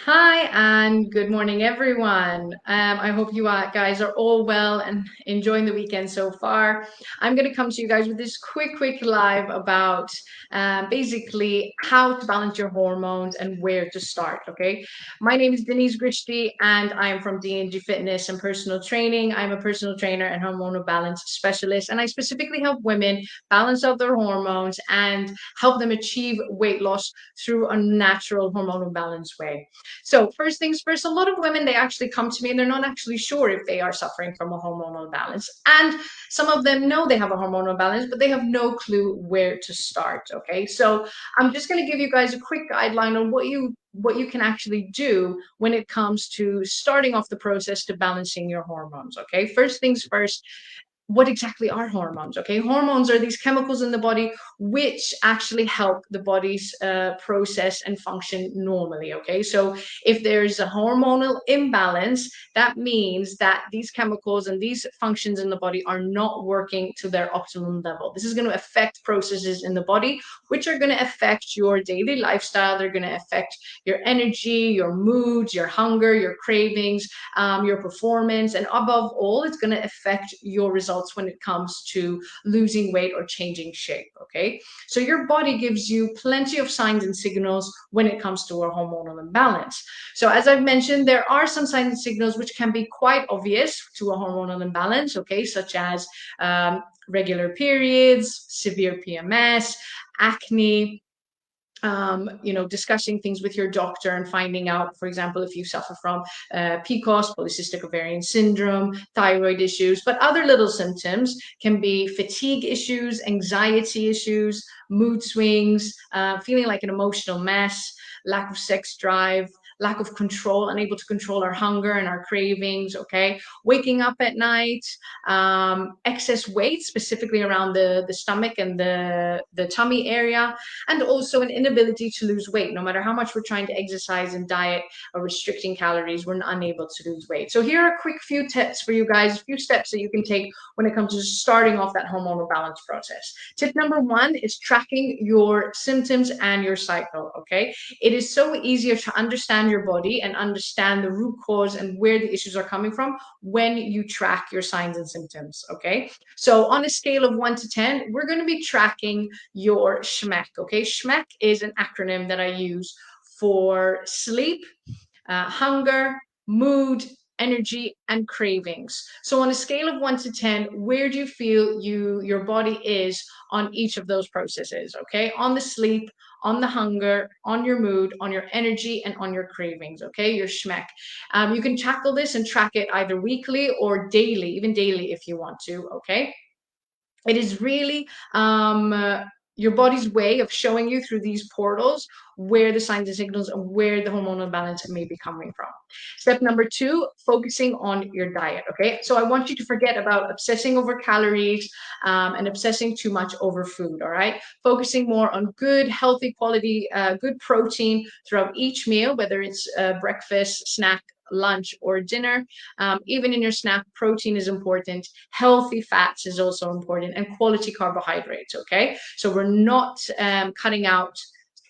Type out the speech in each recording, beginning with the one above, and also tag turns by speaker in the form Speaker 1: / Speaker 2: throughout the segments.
Speaker 1: Hi and good morning, everyone. I hope you guys are all well and enjoying the weekend so far. I'm going to come to you guys with this quick live about basically how to balance your hormones and where to start. Okay, my name is Denise Grishti and I am from DNG Fitness and Personal Training. I'm a personal trainer and hormonal balance specialist, and I specifically help women balance out their hormones and help them achieve weight loss through a natural hormonal balance way. So first things first, a lot of women, they actually come to me and they're not actually sure if they are suffering from a hormonal balance. And some of them know they have a hormonal balance, but they have no clue where to start. Okay. So I'm just going to give you guys a quick guideline on what you can actually do when it comes to starting off the process to balancing your hormones. Okay. First things first, what exactly are hormones? Okay, hormones are these chemicals in the body which actually help the body's process and function normally. Okay, so if there's a hormonal imbalance, that means that these chemicals and these functions in the body are not working to their optimum level. This is going to affect processes in the body, which are going to affect your daily lifestyle. They're going to affect your energy, your moods, your hunger, your cravings, your performance, and above all, it's going to affect your results when it comes to losing weight or changing shape. Okay, so your body gives you plenty of signs and signals when it comes to a hormonal imbalance. So as I've mentioned, there are some signs and signals which can be quite obvious to a hormonal imbalance. Okay, such as regular periods, severe PMS, acne, discussing things with your doctor and finding out, for example, if you suffer from PCOS, polycystic ovarian syndrome, thyroid issues. But other little symptoms can be fatigue issues, anxiety issues, mood swings, feeling like an emotional mess, lack of sex drive, lack of control, unable to control our hunger and our cravings. Okay, waking up at night, excess weight, specifically around the stomach and the tummy area, and also an inability to lose weight. No matter how much we're trying to exercise and diet or restricting calories, we're unable to lose weight. So here are a quick few tips for you guys, a few steps that you can take when it comes to starting off that hormonal balance process. Tip number one is tracking your symptoms and your cycle. Okay, it is so easier to understand your body and understand the root cause and where the issues are coming from when you track your signs and symptoms. Okay, so on a scale of 1 to 10, we're going to be tracking your SHMEC. Okay, SHMEC is an acronym that I use for sleep, hunger, mood, energy, and cravings. So on a scale of 1 to 10, where do you feel your body is on each of those processes? Okay, on the sleep, on the hunger, on your mood, on your energy, and on your cravings. Okay, your SHMEC. You can tackle this and track it either weekly or daily, even daily if you want to. Okay, it is really your body's way of showing you through these portals where the signs and signals and where the hormonal balance may be coming from. Step number two, focusing on your diet. Okay, so I want you to forget about obsessing over calories and obsessing too much over food. All right, focusing more on good, healthy, quality, good protein throughout each meal, whether it's breakfast, snack, lunch, or dinner. Even in your snack, protein is important. Healthy fats is also important, and quality carbohydrates. Okay, so we're not cutting out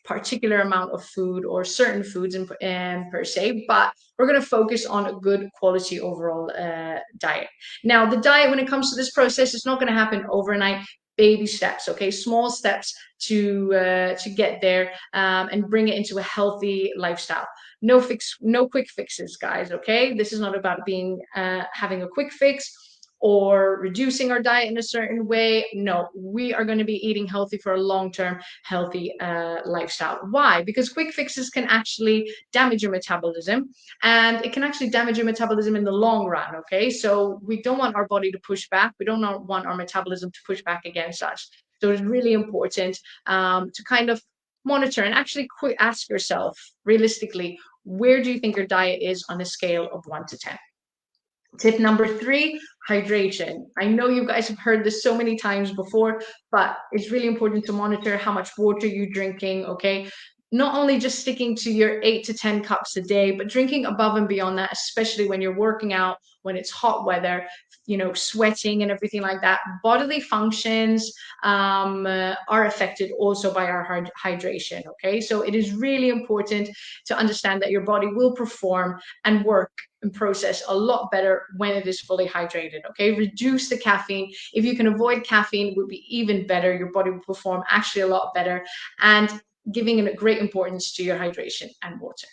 Speaker 1: particular amount of food or certain foods per se, but we're going to focus on a good quality overall diet. Now, the diet, when it comes to this process, it's not going to happen overnight. Baby steps, okay, small steps to get there and bring it into a healthy lifestyle. No quick fixes, guys. Okay, this is not about being having a quick fix or reducing our diet in a certain way. No, we are going to be eating healthy for a long-term healthy lifestyle. Why? Because quick fixes can actually damage your metabolism, and it can actually damage your metabolism in the long run. Okay, so we don't want our body to push back. We don't want our metabolism to push back against us. So it's really important to kind of monitor and actually ask yourself realistically, where do you think your diet is on a scale of 1 to 10? Tip number three, hydration. I know you guys have heard this so many times before, but it's really important to monitor how much water you're drinking. Okay, not only just sticking to your 8 to 10 cups a day, but drinking above and beyond that, especially when you're working out, when it's hot weather, sweating and everything like that. Bodily functions are affected also by our hydration. Okay, so it is really important to understand that your body will perform and work and process a lot better when it is fully hydrated. Okay, reduce the caffeine. If you can avoid caffeine, it would be even better. Your body will perform actually a lot better, and giving a great importance to your hydration and water.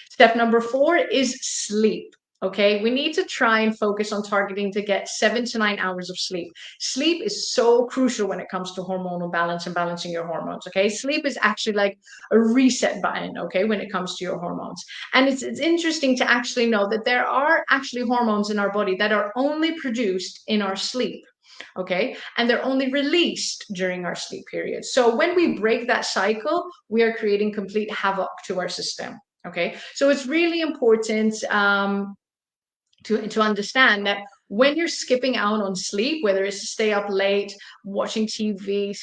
Speaker 1: Step number 4 is sleep. Okay, we need to try and focus on targeting to get 7 to 9 hours of sleep. Sleep is so crucial when it comes to hormonal balance and balancing your hormones. Okay, sleep is actually like a reset button, okay, when it comes to your hormones. And it's interesting to actually know that there are actually hormones in our body that are only produced in our sleep. Okay, and they're only released during our sleep period. So when we break that cycle, we are creating complete havoc to our system. Okay, so it's really important to understand that when you're skipping out on sleep, whether it's to stay up late, watching TV,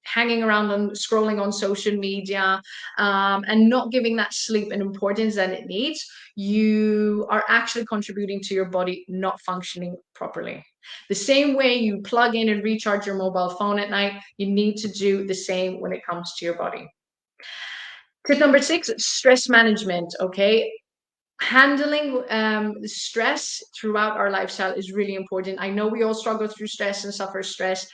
Speaker 1: hanging around and scrolling on social media, and not giving that sleep an importance that it needs, you are actually contributing to your body not functioning properly. The same way you plug in and recharge your mobile phone at night, you need to do the same when it comes to your body. Tip number 6, stress management. Okay, handling stress throughout our lifestyle is really important. I know we all struggle through stress and suffer stress,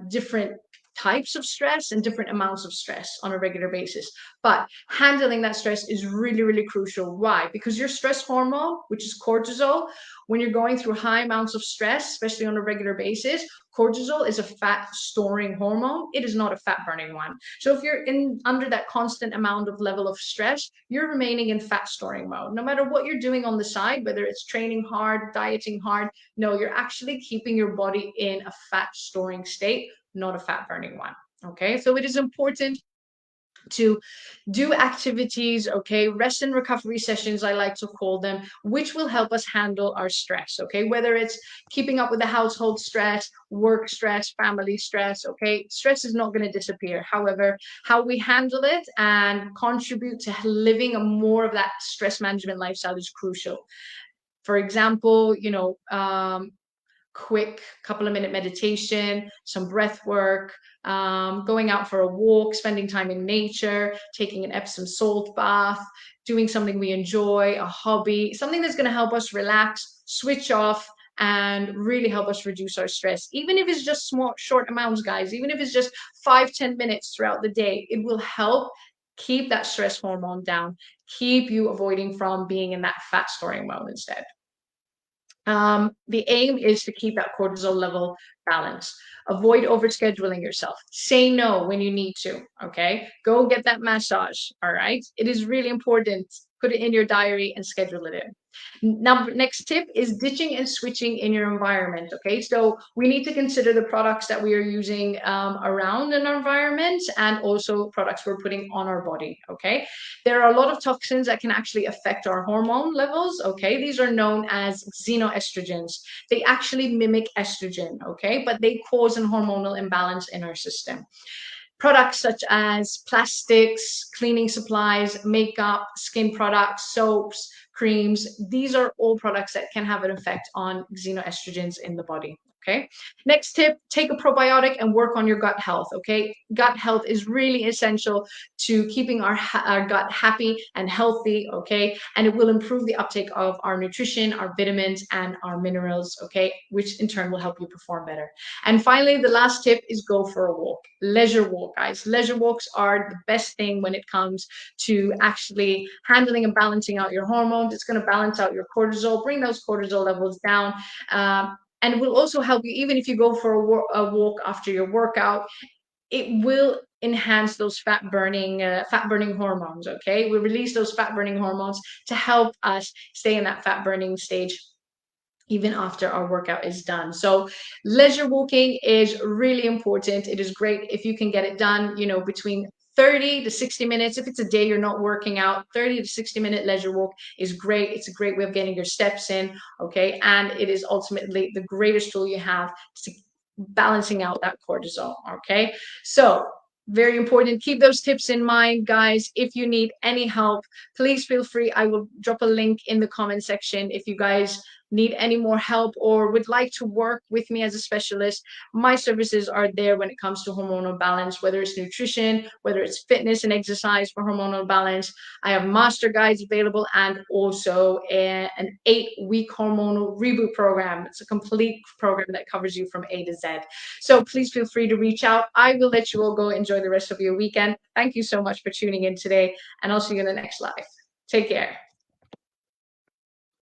Speaker 1: different types of stress and different amounts of stress on a regular basis. But handling that stress is really, really crucial. Why? Because your stress hormone, which is cortisol, when you're going through high amounts of stress, especially on a regular basis, cortisol is a fat storing hormone. It is not a fat burning one. So if you're in under that constant amount of level of stress, you're remaining in fat storing mode. No matter what you're doing on the side, whether it's training hard, dieting hard, no, you're actually keeping your body in a fat storing state, not a fat burning one. Okay, so it is important to do activities, okay, rest and recovery sessions, I like to call them, which will help us handle our stress, okay, whether it's keeping up with the household stress, work stress, family stress, okay, stress is not going to disappear. However, how we handle it and contribute to living a more of that stress management lifestyle is crucial. For example, quick couple of minute meditation, some breath work, going out for a walk, spending time in nature, taking an Epsom salt bath, doing something we enjoy, a hobby, something that's going to help us relax, switch off, and really help us reduce our stress. Even if it's just small, short amounts, guys, even if it's just 5-10 minutes throughout the day, it will help keep that stress hormone down, keep you avoiding from being in that fat storing mode instead. The aim is to keep that cortisol level balanced. Avoid overscheduling yourself. Say no when you need to. Okay. Go get that massage. All right. It is really important. Put it in your diary and schedule it in. Now, next tip is ditching and switching in your environment. Okay, so we need to consider the products that we are using around in our environment and also products we're putting on our body. Okay, there are a lot of toxins that can actually affect our hormone levels. Okay, these are known as xenoestrogens. They actually mimic estrogen. Okay, but they cause an hormonal imbalance in our system. Products such as plastics, cleaning supplies, makeup, skin products, soaps, creams, these are all products that can have an effect on xenoestrogens in the body. Okay. Next tip, take a probiotic and work on your gut health. Okay. Gut health is really essential to keeping our gut happy and healthy. Okay. And it will improve the uptake of our nutrition, our vitamins, and our minerals. Okay. Which in turn will help you perform better. And finally, the last tip is go for a walk. Leisure walk, guys. Leisure walks are the best thing when it comes to actually handling and balancing out your hormones. It's going to balance out your cortisol, bring those cortisol levels down. And it will also help you, even if you go for a walk after your workout, it will enhance those fat burning hormones. Okay, we release those fat burning hormones to help us stay in that fat burning stage even after our workout is done. So leisure walking is really important. It is great if you can get it done, between 30 to 60 minutes. If it's a day you're not working out, 30 to 60-minute leisure walk is great. It's a great way of getting your steps in, okay? And it is ultimately the greatest tool you have to balancing out that cortisol, okay? So Very important. Keep those tips in mind, guys. If you need any help, please feel free. I will drop a link in the comment section. If you guys need any more help or would like to work with me as a specialist, my services are there when it comes to hormonal balance, whether it's nutrition, whether it's fitness and exercise for hormonal balance. I have master guides available and also an 8-week hormonal reboot program. It's a complete program that covers you from A to Z. So please feel free to reach out. I will let you all go enjoy the rest of your weekend. Thank you so much for tuning in today, and I'll see you in the next live. Take care.